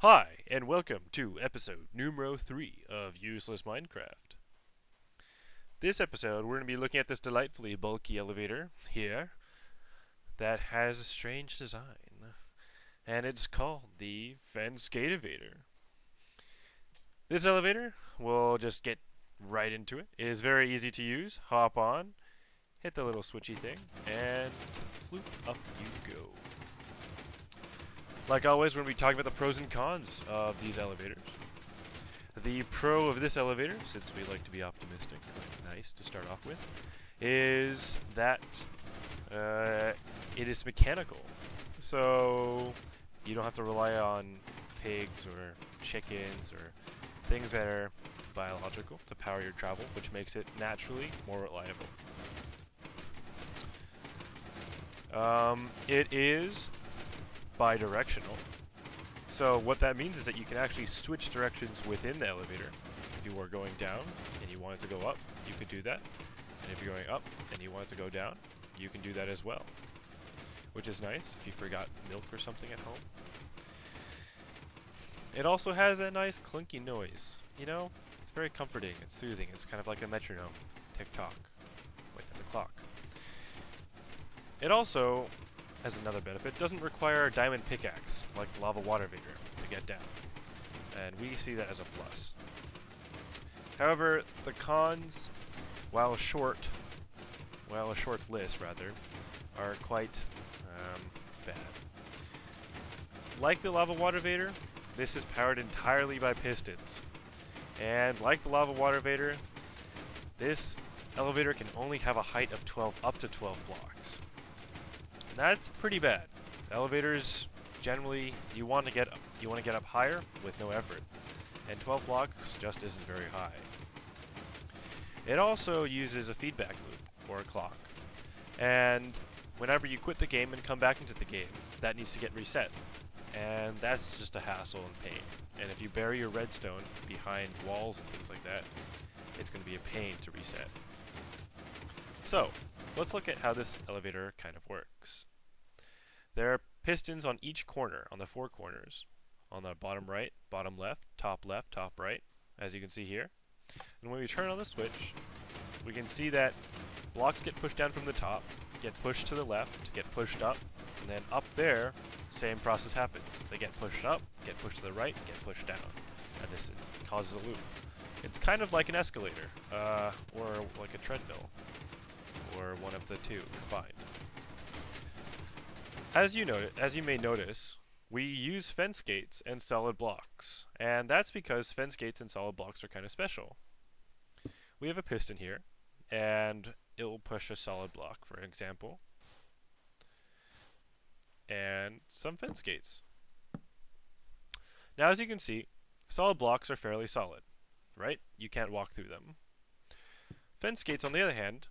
Hi, and welcome to episode numero 3 of Useless Minecraft. This episode, we're going to be looking at this delightfully bulky elevator here that has a strange design, and it's called the Fencegatorvator. This elevator, we'll just get right into it. It is very easy to use. Hop on, hit the little switchy thing, and floop up you go. Like always, we're going to be talking about the pros and cons of these elevators. The pro of this elevator, since we like to be optimistic, nice to start off with, is that it is mechanical. So you don't have to rely on pigs or chickens or things that are biological to power your travel, which makes it naturally more reliable. It is bi-directional. So what that means is that you can actually switch directions within the elevator. If you are going down and you want it to go up, you can do that. And if you're going up and you want it to go down, you can do that as well. Which is nice if you forgot milk or something at home. It also has that nice clunky noise. You know, it's very comforting and soothing. It's kind of like a metronome. Tick-tock. Wait, that's a clock. It also, as another benefit, doesn't require a diamond pickaxe like the lava water vator to get down, and we see that as a plus. However, the cons, while a short list rather, are quite bad. Like the lava water vator, this is powered entirely by pistons, and like the lava water vator, this elevator can only have a height of up to 12 blocks. That's pretty bad. Elevators generally you want to get up higher with no effort, and 12 blocks just isn't very high. It also uses a feedback loop or a clock, and whenever you quit the game and come back into the game, that needs to get reset, and that's just a hassle and pain. And if you bury your redstone behind walls and things like that, it's going to be a pain to reset. So, let's look at how this elevator kind of works. There are pistons on each corner, on the four corners, on the bottom right, bottom left, top right, as you can see here. And when we turn on the switch, we can see that blocks get pushed down from the top, get pushed to the left, get pushed up, and then up there, same process happens. They get pushed up, get pushed to the right, get pushed down, and this causes a loop. It's kind of like an escalator, or like a treadmill, or one of the two combined. As you may notice, we use fence gates and solid blocks, and that's because fence gates and solid blocks are kind of special. We have a piston here, and it will push a solid block, for example, and some fence gates. Now, as you can see, solid blocks are fairly solid, right? You can't walk through them. Fence gates, on the other hand,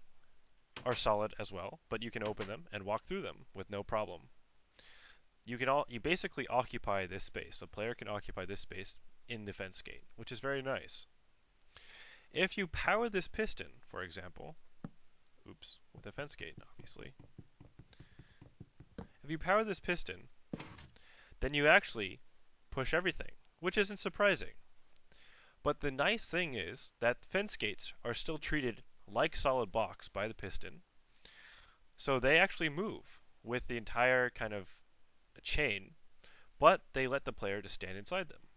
are solid as well, but you can open them and walk through them with no problem. You basically occupy this space. The player can occupy this space in the fence gate, which is very nice. If you power this piston, for example, with a fence gate, obviously. If you power this piston, then you actually push everything, which isn't surprising. But the nice thing is that fence gates are still treated like solid blocks by the piston, so they actually move with the entire kind of chain, but they let the player to stand inside them.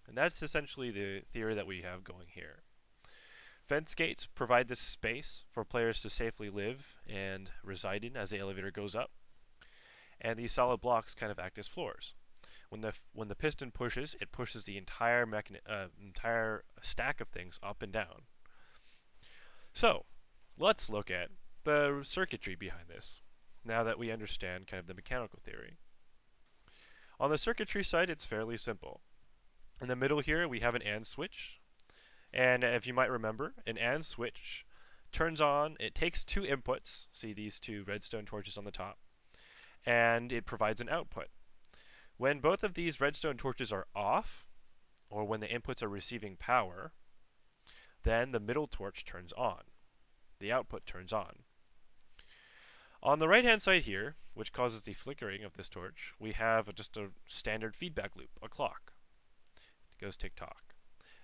And that's essentially the theory that we have going here. Fence gates provide this space for players to safely live and reside in as the elevator goes up, and these solid blocks kind of act as floors. When the piston pushes, it pushes the entire stack of things up and down. So, let's look at the circuitry behind this, now that we understand kind of the mechanical theory. On the circuitry side, it's fairly simple. In the middle here, we have an AND switch, and if you might remember, an AND switch turns on, it takes two inputs, see these two redstone torches on the top, and it provides an output. When both of these redstone torches are off, or when the inputs are receiving power, then the middle torch turns on. The output turns on. On the right hand side here, which causes the flickering of this torch, we have just a standard feedback loop, a clock. goes tick-tock.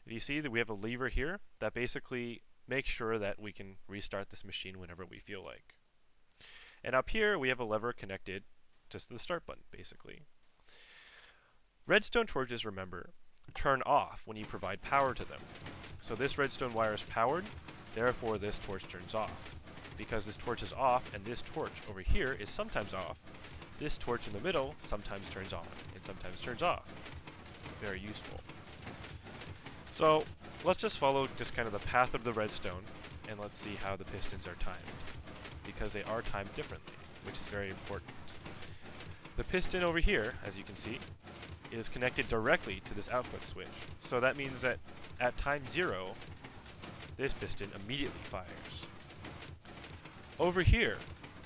If you see that we have a lever here, that basically makes sure that we can restart this machine whenever we feel like. And up here, we have a lever connected just to the start button, basically. Redstone torches, remember, turn off when you provide power to them. So this redstone wire is powered, therefore this torch turns off. Because this torch is off, and this torch over here is sometimes off, this torch in the middle sometimes turns on, and sometimes turns off. Very useful. So, let's just follow just kind of the path of the redstone, and let's see how the pistons are timed. Because they are timed differently, which is very important. The piston over here, as you can see, is connected directly to this output switch. So that means that at time 0, this piston immediately fires. Over here,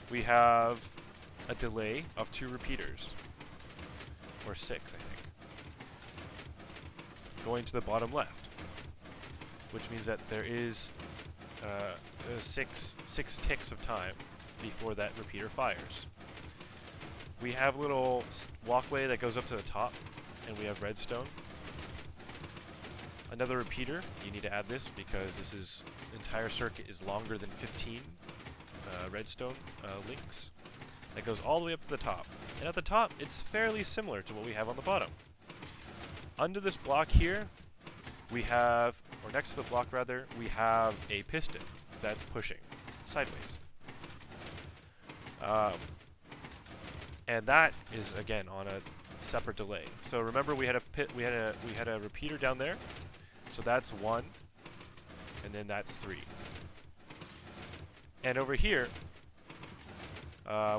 we have a delay of 2 repeaters, or 6, I think, going to the bottom left, which means that there is 6 ticks of time before that repeater fires. We have a little walkway that goes up to the top, and we have redstone. Another repeater, you need to add this because this entire circuit is longer than 15 redstone links. That goes all the way up to the top. And at the top, it's fairly similar to what we have on the bottom. Under this block here, we have, or next to the block rather, we have a piston that's pushing sideways. And that is again on a separate delay. So remember we had a repeater down there. So that's 1, and then that's 3. And over here,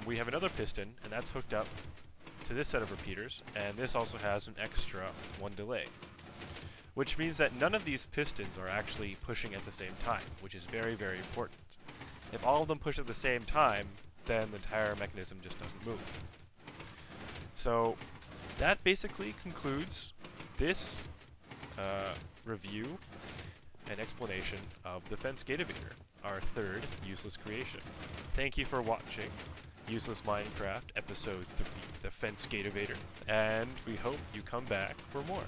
we have another piston, and that's hooked up to this set of repeaters, and this also has an extra 1 delay. Which means that none of these pistons are actually pushing at the same time, which is very, very important. If all of them push at the same time, then the entire mechanism just doesn't move. So that basically concludes this review and explanation of the Fencegatorvator, our 3rd useless creation. Thank you for watching Useless Minecraft Episode 3, the Fencegatorvator, and we hope you come back for more.